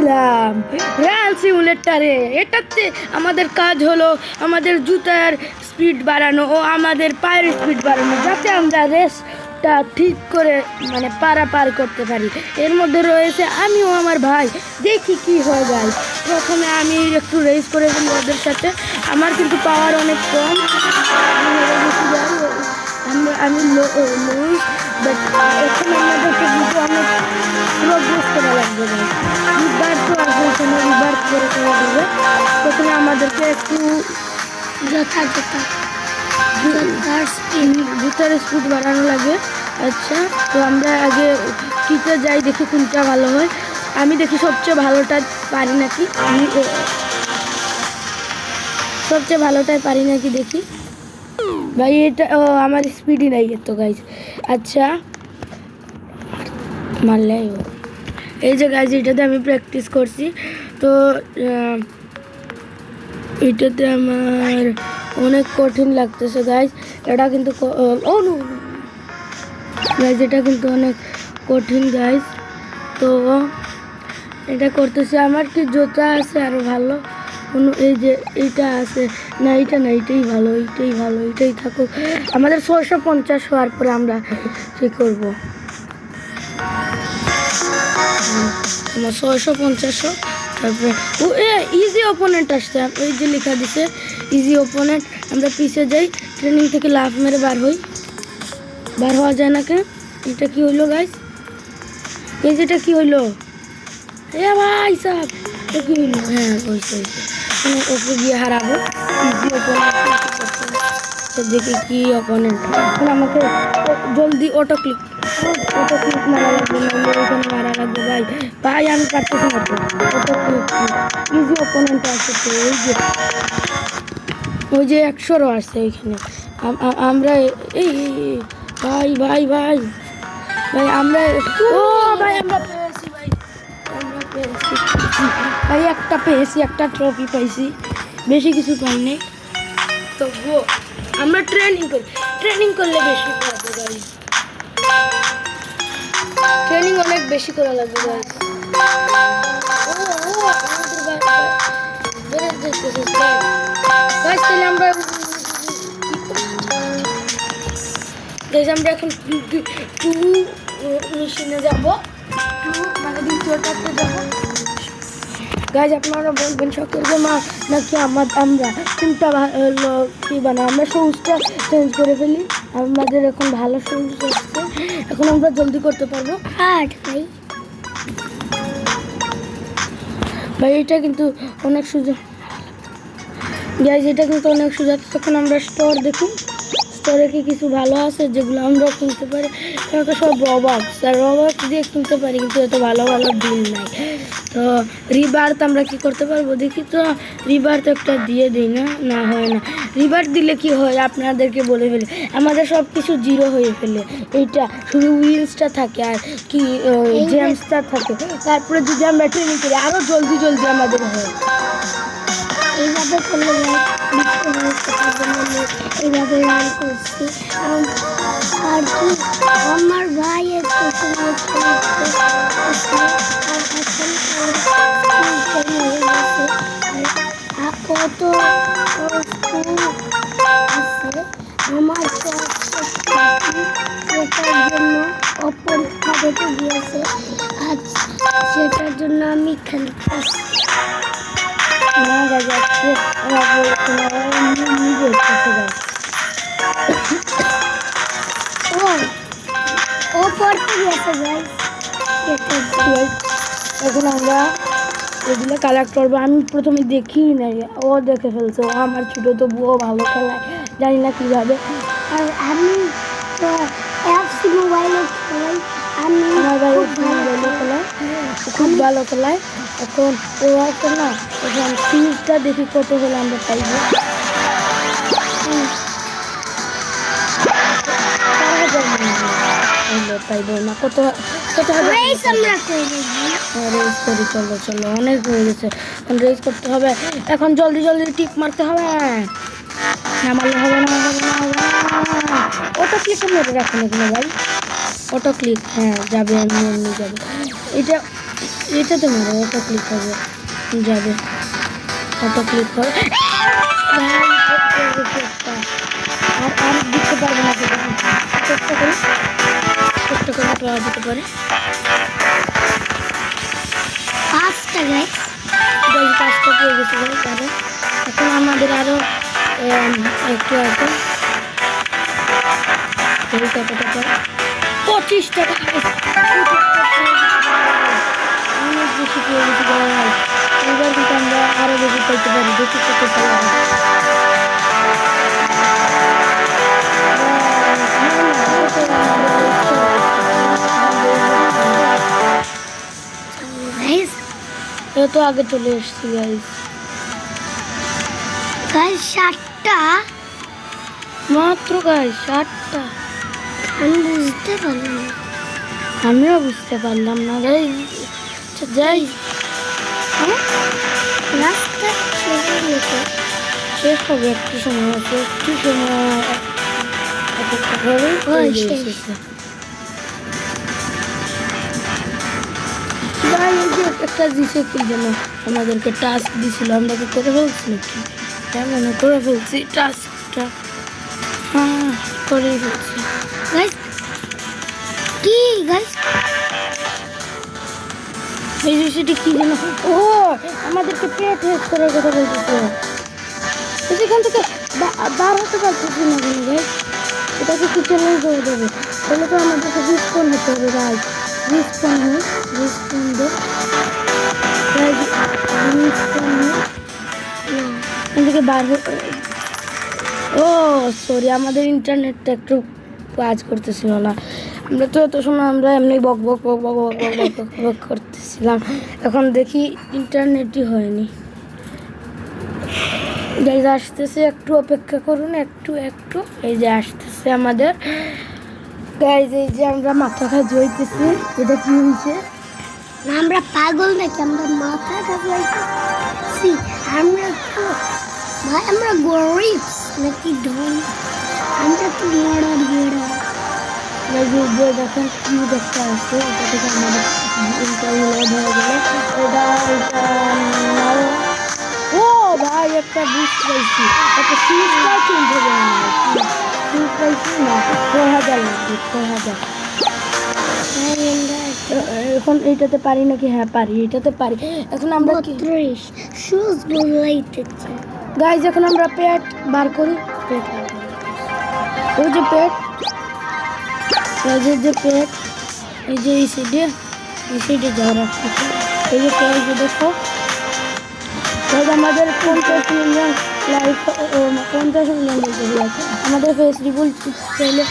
দিলাম রান সিমুলেটরে। এটাতে আমাদের কাজ হলো আমাদের জুতার স্পিড বাড়ানো ও আমাদের পায়ের স্পিড বাড়ানো, যাতে আমরা রেসটা ঠিক করে মানে পারাপার করতে পারি। এর মধ্যে রয়েছে আমিও আমার ভাই, দেখি কি হয়ে যায়। প্রথমে আমি একটু রেস করে ফেলি ওদের সাথে। আমার কিন্তু পাওয়ার অনেক কম, আমি লুজ, বাট এখন আমাদেরকে কিন্তু অনেক প্রোগ্রেস করা লাগবে। রিভার তো আসবে, এখানে রিভার করে করা যাবে। প্রথমে আমাদেরকে একটু জুতার স্পিড বাড়ানো লাগে। আচ্ছা, তো আমরা আগে কিতে যাই, দেখি কোনটা ভালো হয়। আমি দেখি সবচেয়ে ভালোটা পারি নাকি, সবচেয়ে ভালোটাই পারি নাকি দেখি। ভাই এটা আমার স্পিডই নাই এত গাইজ। আচ্ছা মারলে এই যে গাইজ, এটাতে আমি প্র্যাকটিস করছি, তো এটাতে আমার অনেক কঠিন লাগতেছে গাইজ। এটা কিন্তু ও নো গাইজ, এটা কিন্তু অনেক কঠিন গাইজ। তো এটা করতেছে। আমার কি জুতা আছে আরও ভালো কোনো? এই যে এইটা আছে না, এইটা না, এইটাই ভালো, এইটাই ভালো, এইটাই থাকুক। আমাদের 650 হওয়ার পরে আমরা কী করবো? আমার 650, তারপরে ও ইজি ওপোনেন্ট আসছে, এই যে লেখা দিছে ইজি ওপোনেন্ট। আমরা পিছে যাই, ট্রেনিং থেকে লাফ মেরে বার হই। বার হওয়া যায় না কেন? এটা কি হইলো গাইস? এই যেটা কি হইলো? এ ভাই সাহেব, এটা কি হইলো? হ্যাঁ ওইসে ওকে গিয়ে হারাবো। ইজি ওপোনেন্ট দেখি কি অপোনেন্ট। এখন আমাকে জলদি অটো ক্লিক মারা লাগবে, নাহলে ওইখানে মারা লাগবে। ভাই ভাই আমি পারতেছি না তো। অটো ক্লিক ইজি অপোনেন্ট আছে তো, ওই যে 100 আছে ওইখানে। আমরা এই ভাই ভাই ভাই ভাই আমরা ও ভাই আমরা পেয়েছি, ভাই আমরা পেয়েছি ভাই, একটা পেয়েছি, একটা ট্রফি পাইছি, বেশি কিছু পাইনি। তো আমরা ট্রেনিং করলে বেশি পাবো গাইস। ট্রেনিং অনেক বেশি করা লাগবে গাইস। তাহলে আমরা আমরা এখন টু মেশিনে যাবো, মানে দ্বিতীয়টাতে যাবো গাইজ। আপনারা বলবেন সকলকে মা নাকি আমরা কোনটা ভালো কি বানাই? আমরা সবুজটা চেঞ্জ করে ফেলি, আমাদের এখন ভালো সবুজ হচ্ছে। এখন আমরা জলদি করতে পারবো। ভাই এটা কিন্তু অনেক সুযোগ গাইজ, এটা কিন্তু অনেক সুযোগ। তখন আমরা স্টোর দেখি, স্টোরে কি কিছু ভালো আছে যেগুলো আমরা কিনতে পারি। কারণ তো সব রবার্টস, আর রবার্টস দিয়ে কিনতে পারি, কিন্তু এত ভালো ভালো ডিল নাই। তো রিবার্থ আমরা কি করতে পারবো দেখি তো। রিবার্থ একটা দিয়ে দিই না, না হয় না। রিবার্থ দিলে কি হয় আপনাদেরকে বলে ফেলি, আমাদের সব কিছু জিরো হয়ে ফেলে। এইটা শুধু হুইলসটা থাকে আর কি জেমসটা থাকে। তারপরে যদি আমরা ট্রেনিং করি আরও জলদি জলদি আমাদের হয়। এইভাবে করলে এইভাবে রান করছি। আর কি আমার ভাই কত আমার সেটার জন্য অপরীক্ষা দিতে গিয়েছে, আজ সেটার জন্য আমি খেলতেছি না যাচ্ছে। ও পড়তে গিয়েছে ভাই। এখন আমরা এগুলো কালেক্ট করবো। আমি প্রথমে দেখি নাই, ও দেখে ফেলছে। ও আমার ছোটো তো বউ ভালো খেলায়, জানি না কীভাবে। আর আমি তো অ্যাপসি মোবাইলে খেলাই, আমি মোবাইলে খেলাই, খুব ভালো খেলায়। এখন ও আছে না, এখন ফিজটা দেখি কত হলে আমরা পাইব। পাইব না, কত কত রেস করি। চলো চলো, অনেক হয়ে গেছে, এখন রেস করতে হবে। এখন জলদি জলদি টিপ মারতে হবে, না মারলে হবে না, হবে না, হবে না। অটো ক্লিক মেরে রাখুন এগুলো ভাই, অটো ক্লিক, হ্যাঁ যাবে, এমনি এমনি যাবে। এটা এটাতে মারো, অটো ক্লিক হবে, যাবে, অটো ক্লিক করো। আর আর দিতে পারবে না, চেষ্টা করে পাওয়া যেতে পারে। 5টা গাইস, 5টা পেয়ে গেছে গাইস। আরো এখন আমাদের আরো একটু আছে, 25 টাকা অনেক বেশি পেয়ে গেছি গাইস। এবার কিন্তু আমরা আরো বেশি পাইতে পারি, বেশি করতে পারি। গাইস এত আগে চলে এসেছি গাইস। গাইস 7টা মাত্র গাইস, 7টা। আমি বুঝতে পারলাম না। আমিও বুঝতে পারলাম না গাইস। যাই, রাস্তা শেষ হবে, একটু সময় আছে, একটু সময় অপেক্ষা করে একটা দিছে কি যেন আমাদেরকে টাস্ক দিছিল, আমরা কি করে ফেলছি নাকি? হ্যাঁ মনে করে ফেলছি টাস্কটা, হ্যাঁ করে ফেলছি গাইস। কি গাইস এই বিষয়টি কি যেন, ও আমাদেরকে পেট হেস করার কথা বলতেছে, সেখান থেকে বার হতে পারতেছি না কেন গাইস? এটাকে কি চ্যালেঞ্জ হয়ে যাবে, তাহলে তো আমাদেরকে রিস্পন্ড হতে হবে গাইস। রিস্পন্ড হয়, রিস্পন্ড এদিকে বার, ও সরি আমাদের ইন্টারনেটটা একটু কাজ করতেছিল না। আমরা তো এত সময় আমরা এমনি বক বক বক বক বক বক বক বক বক করতেছিলাম, এখন দেখি ইন্টারনেটই হয়নি। এই যে আসতেছে, একটু অপেক্ষা করুন, একটু একটু, এই যে আসতেছে আমাদের গাইজ। এই যে আমরা মাথা খাজ হইতেছি, এটা কি হয়েছে? আমরা পাগল নাকি? আমরা মাথা খাইছি? আমরা তো ভাই আমরা গরিব নাকি ধন? আমরা তো বড় বড়। যে দেখেন কি দেখতে আসছে, এটা থেকে আমাদের ইন্টারভিউ হয়ে গেলে এটা ও ভাই একটা বুঝ পাইছি, একটা ফিজটা চেঞ্জ হবে না, ফিজ পাইছি না 4000 লাগবে, 4000। এখন এইটাতে পারি নাকি? হ্যাঁ পারি, এটাতে পারি। এখন আমরা 32 শুজ বলাইতে চাই গাইজ, এখন আমরা পেট বার করি, পেট বার করি, ওই যে পেট, এই যে পেট, এই যে এই সাইডে যাওয়ার আসতেছে, এই যে পেট, যে দেখো আমাদের 50 মিলিয়ন লাইক, 50 মিলিয়ন বলতে আছে আমাদের ফেসবুক চ্যানেলে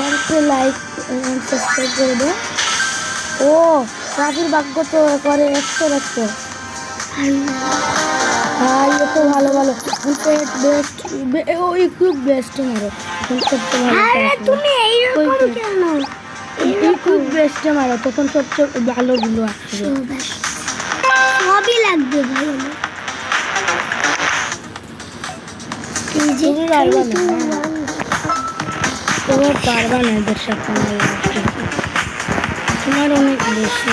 1 লাইক সাবস্ক্রাইব করে দেয়। ও রাফির ভাগ্য তো করে 100 ভাই, এত ভালো ভালো পেট বেস্ট, ওই খুব বেস্ট মারো, তুমি এইরকম কেন? এই খুব বেস্ট মারো, তখন সবচেয়ে ভালোগুলো আসবে, সবই লাগবে ভালো না। তুমি পারবা না, তোমার পারবা না এদের সাথে, তোমার অনেক বেশি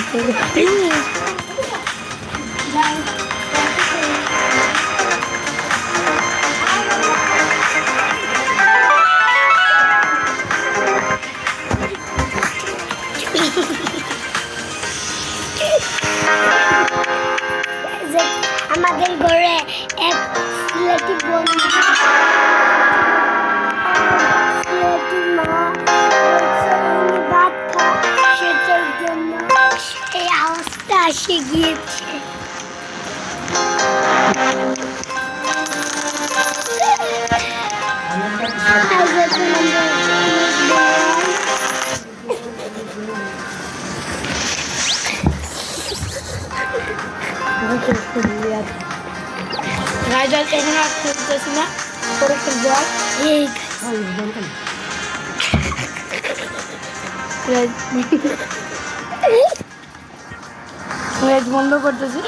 আমাদের ঘরে এক সিলেটি বন্ধু, সিলেটি মা ভাত খায়, সেটার জন্য এই আওয়াজটা আসে গিয়েছে। এখন আর খেলতেছি না, করে খেলবো আর এই বন্ধ করতেছি।